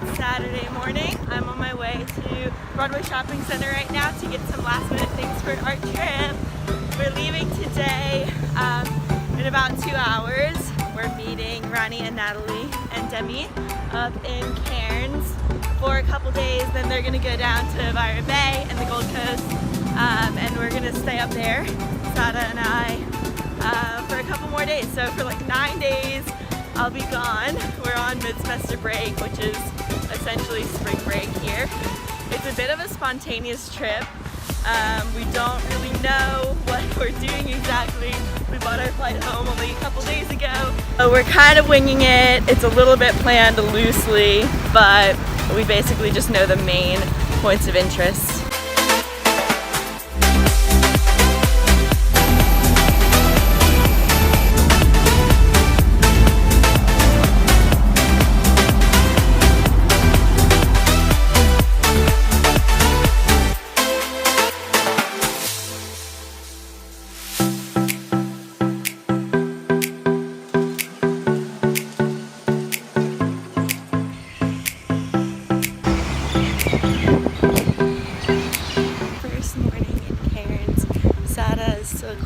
It's Saturday morning. I'm on my way to Broadway Shopping Center right now to get some last minute things for our trip. We're leaving today in about 2 hours. We're meeting Ronnie and Natalie and Demi up in Cairns for a couple days. Then they're gonna go down to Byron Bay and the Gold Coast, and we're gonna stay up there, Sada and I, for a couple more days. So for like 9 days, I'll be gone. We're on mid-semester break, which is essentially spring break here. It's a bit of a spontaneous trip. We don't really know what we're doing exactly. We bought our flight home only a couple days ago. So we're kind of winging it. It's a little bit planned loosely, but we basically just know the main points of interest.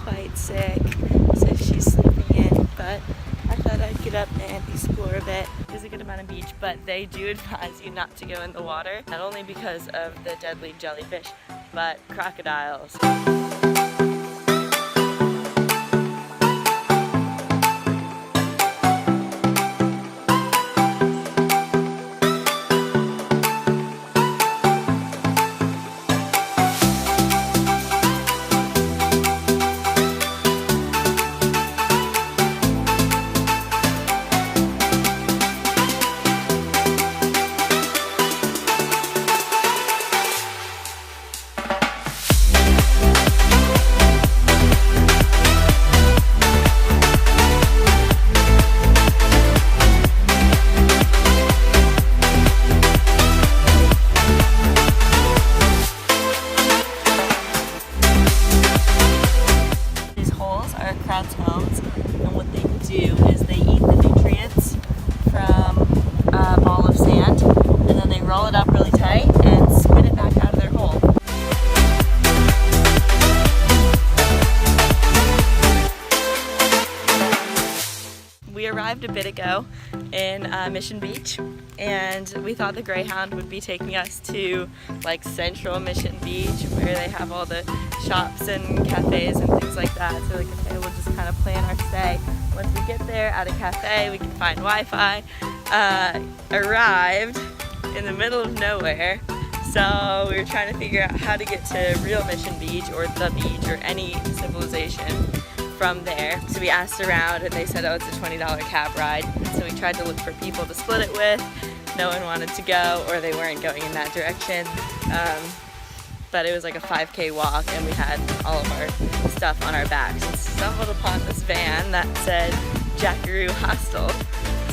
Quite sick, so she's sleeping in, but I thought I'd get up and explore a bit. There's a good amount of beach, but they do advise you not to go in the water, not only because of the deadly jellyfish, but crocodiles. Homes, and what they do is they eat the nutrients from a ball of sand, and then they roll it up really tight and spit it back out of their hole. We arrived a bit ago in Mission Beach, and we thought the Greyhound would be taking us to like Central Mission Beach, where they have all the shops and cafes and things like that. So like, okay, we'll just kind of plan our stay. Once we get there at a cafe, we can find Wi-Fi. Arrived in the middle of nowhere, so we were trying to figure out how to get to real Mission Beach or the beach or any civilization from there. So we asked around and they said, oh, it's a $20 cab ride. So we tried to look for people to split it with. No one wanted to go, or they weren't going in that direction. But it was like a 5K walk, and we had all of our stuff on our backs. And stumbled upon this van that said Jackaroo Hostel.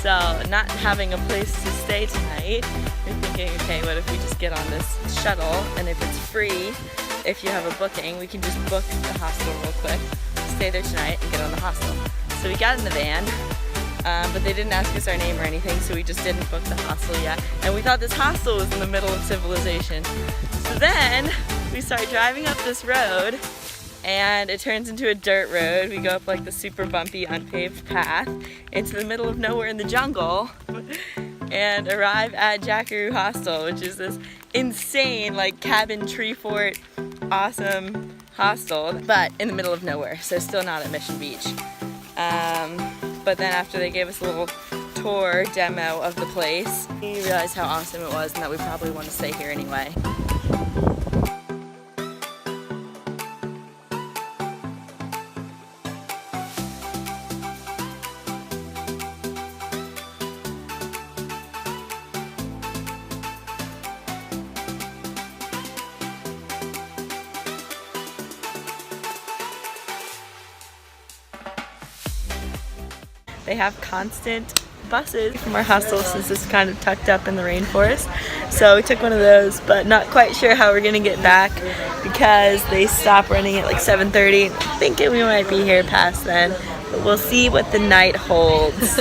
So not having a place to stay tonight, we're thinking, okay, what if we just get on this shuttle, and if it's free, if you have a booking, we can just book the hostel real quick, stay there tonight, and get on the hostel. So we got in the van, but they didn't ask us our name or anything, so we just didn't book the hostel yet. And we thought this hostel was in the middle of civilization. So then we start driving up this road, and it turns into a dirt road. We go up like the super bumpy, unpaved path into the middle of nowhere in the jungle and arrive at Jackaroo Hostel, which is this insane like cabin tree fort, awesome hostel, but in the middle of nowhere, so still not at Mission Beach. But then after they gave us a little tour demo of the place, we realized how awesome it was and that we probably want to stay here anyway. They have constant buses from our hostel since it's kind of tucked up in the rainforest. So we took one of those, but not quite sure how we're gonna get back because they stop running at like 7:30. Thinking we might be here past then, but we'll see what the night holds.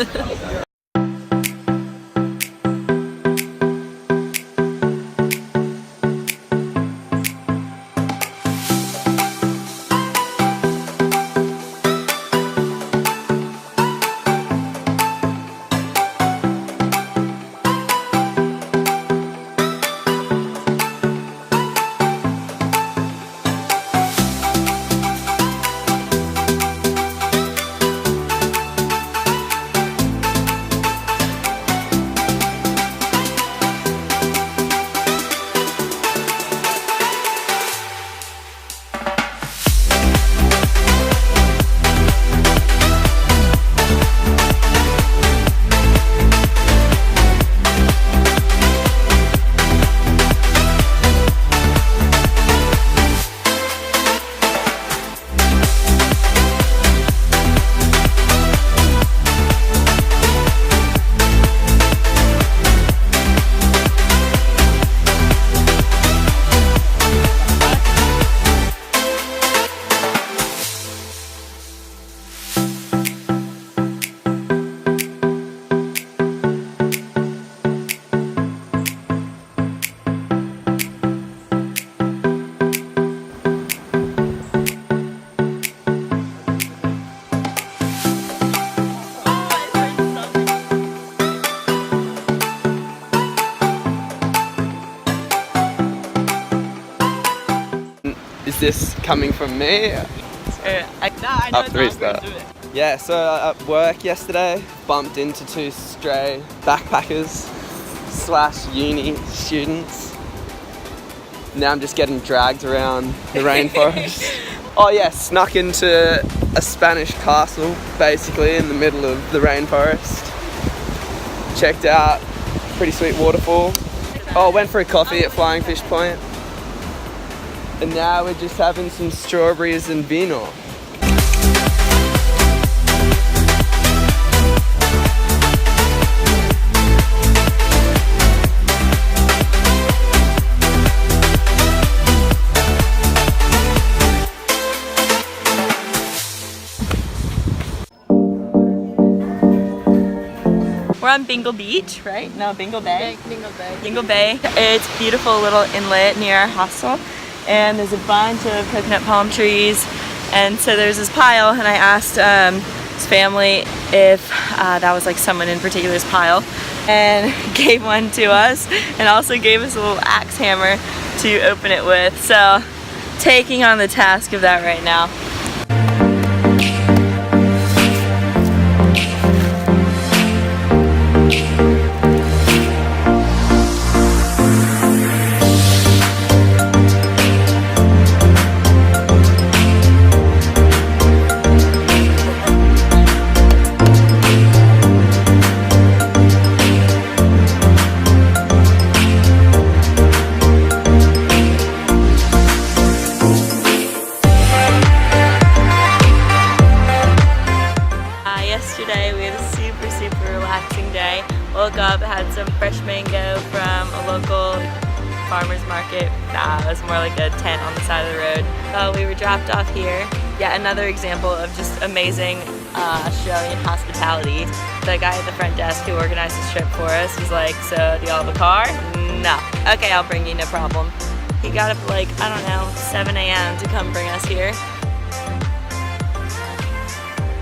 is this coming from me? I know Up 3-star. Yeah, so at work yesterday, bumped into 2 stray backpackers / uni students. Now I'm just getting dragged around the rainforest. Oh yeah, snuck into a Spanish castle, basically in the middle of the rainforest. Checked out pretty sweet waterfall. Oh, went for a coffee at Flying Fish Point. And now we're just having some strawberries and vino. We're on Bingle Beach, right? No, Bingle Bay. Bingle Bay. Bingle Bay. It's a beautiful little inlet near our hostel, and there's a bunch of coconut palm trees, and so there's this pile, and I asked his family if that was like someone in particular's pile, and gave one to us, and also gave us a little axe hammer to open it with. So taking on the task of that right now. Yesterday we had a super relaxing day. Woke up, had some fresh mango from a local farmer's market. It was more like a tent on the side of the road. We were dropped off here. Yet another example of just amazing Australian hospitality. The guy at the front desk who organized this trip for us was like, "So do y'all have a car?" "No." "Okay, I'll bring you, no problem." He got up like, I don't know, 7 a.m. to come bring us here.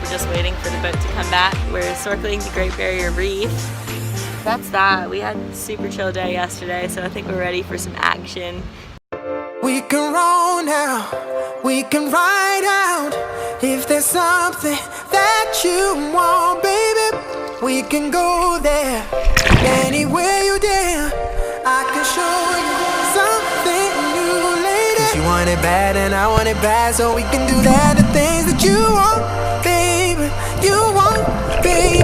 We're just waiting for the boat to come back. We're snorkeling the Great Barrier Reef. That's that. We had a super chill day yesterday, so I think we're ready for some action. We can roll now, we can ride out. If there's something that you want, baby, we can go there. Anywhere you dare, I can show you something new later. 'Cause you want it bad and I want it bad, so we can do that, the things that you want, baby, you want, baby.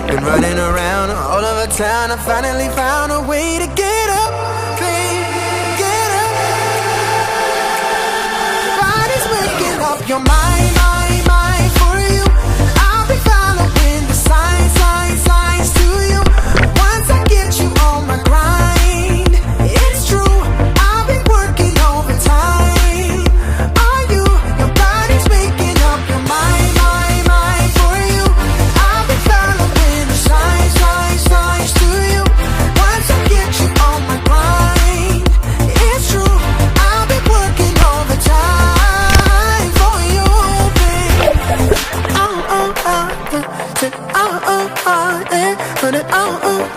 Been running around all over town, I finally found a way to get up, baby, get up. Body's waking up your mind, mind for you. I'll be following the signs, signs to you. Once I get you on my grind, it's true, I've been working overtime. Are you? Your body's waking up your mind, mind for you. I'll be following the signs, signs to you. Once I get you on my grind, it's true, I've been working overtime for you, babe.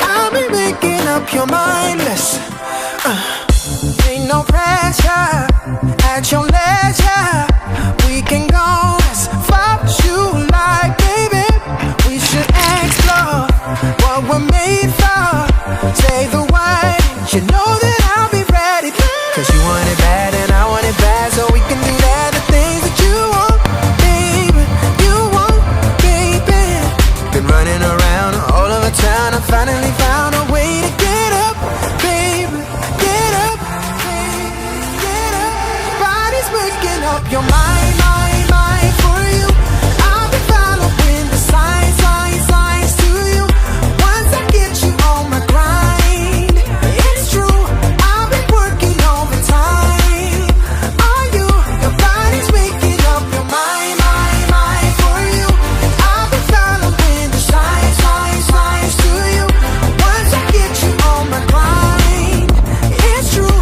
I'll be making up your mind, listen. Ain't no pressure, at your leisure. We can go as far as you like, baby. We should explore what we're made for. Say the word, you know that I'll be ready. 'Cause you want it bad and I want it bad, so we can do that, the things that you want, baby, you want, baby. Been running around all over town, I finally found a way to get up, baby, get up, baby, get up. Body's waking up your mind, mind for you. I'll be following the signs, signs to you. Once I get you on my grind, it's true, I've been working overtime. Are you? Your body's waking up your mind, mind for you. I'll be following the signs, signs to you. Once I get you on my grind, it's true,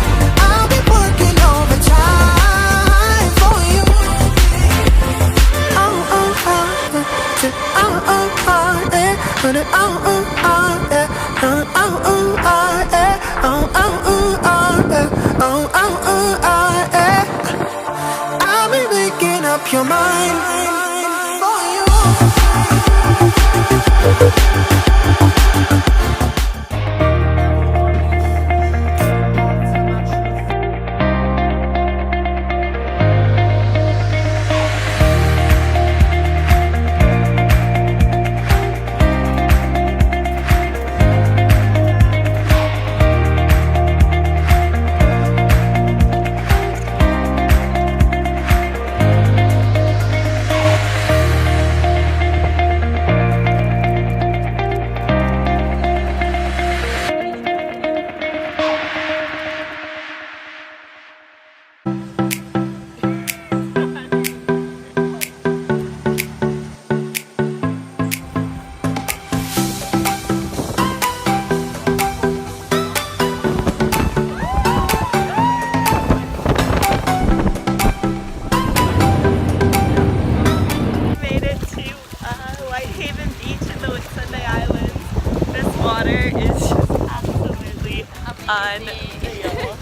I'll be working overtime for you. up your mind for you. Unreal.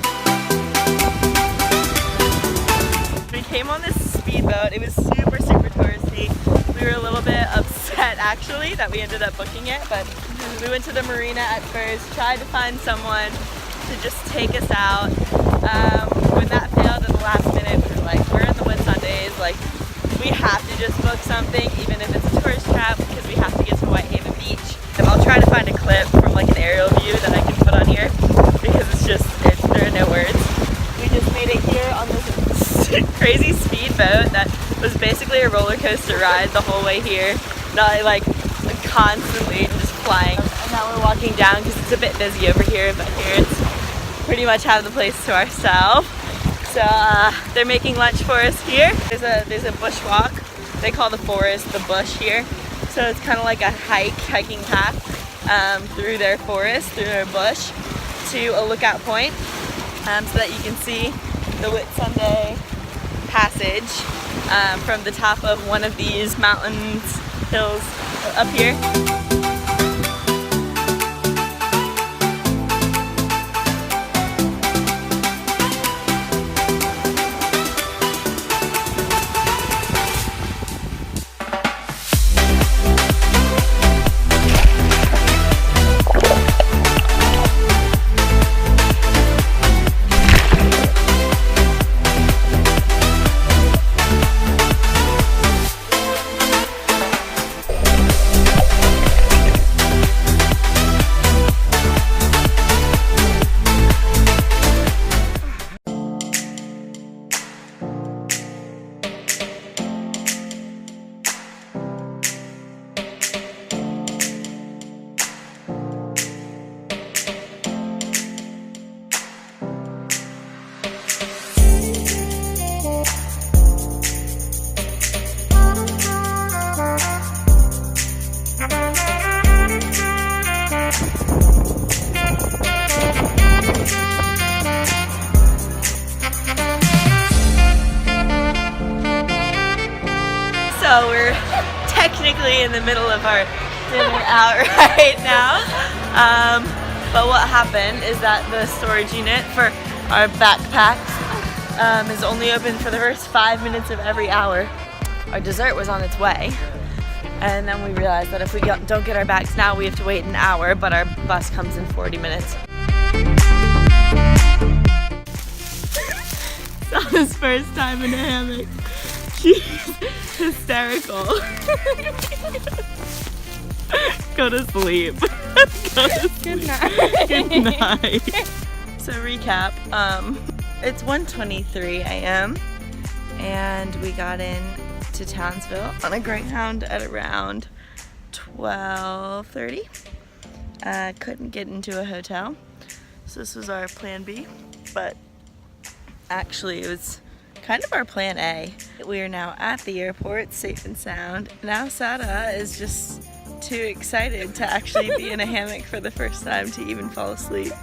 We came on this speedboat. It was super touristy. We were a little bit upset actually that we ended up booking it, but we went to the marina at first, tried to find someone to just take us out. When that failed at the last minute, we were like, we're in the Whitsundays, like we have to just book something even if it's a tourist trap because we have to get to Whitehaven Beach. And I'll try to find a clip from like an aerial view that I can put on here because there are no words. We just made it here on this crazy speedboat that was basically a roller coaster ride the whole way here. Not like constantly just flying. And now we're walking down because it's a bit busy over here, but here it's pretty much have the place to ourselves. So they're making lunch for us here. There's a bushwalk. They call the forest the bush here. So it's kind of like a hiking path through their forest, through their bush, to a lookout point so that you can see the Whitsunday passage from the top of one of these mountains, hills up here. So we're technically in the middle of our dinner out right now. But what happened is that the storage unit for our backpacks is only open for the first 5 minutes of every hour. Our dessert was on its way. And then we realized that if we don't get our bags now, we have to wait an hour, but our bus comes in 40 minutes. Sal's first time in a hammock. She's hysterical. Go to sleep. Go to sleep. Good night. Good night. So recap, it's 1:23 a.m. and we got in to Townsville on a Greyhound at around 12:30. Couldn't get into a hotel, so this was our plan B, but actually it was kind of our plan A. We are now at the airport, safe and sound. Now Sada is just too excited to actually be in a hammock for the first time to even fall asleep.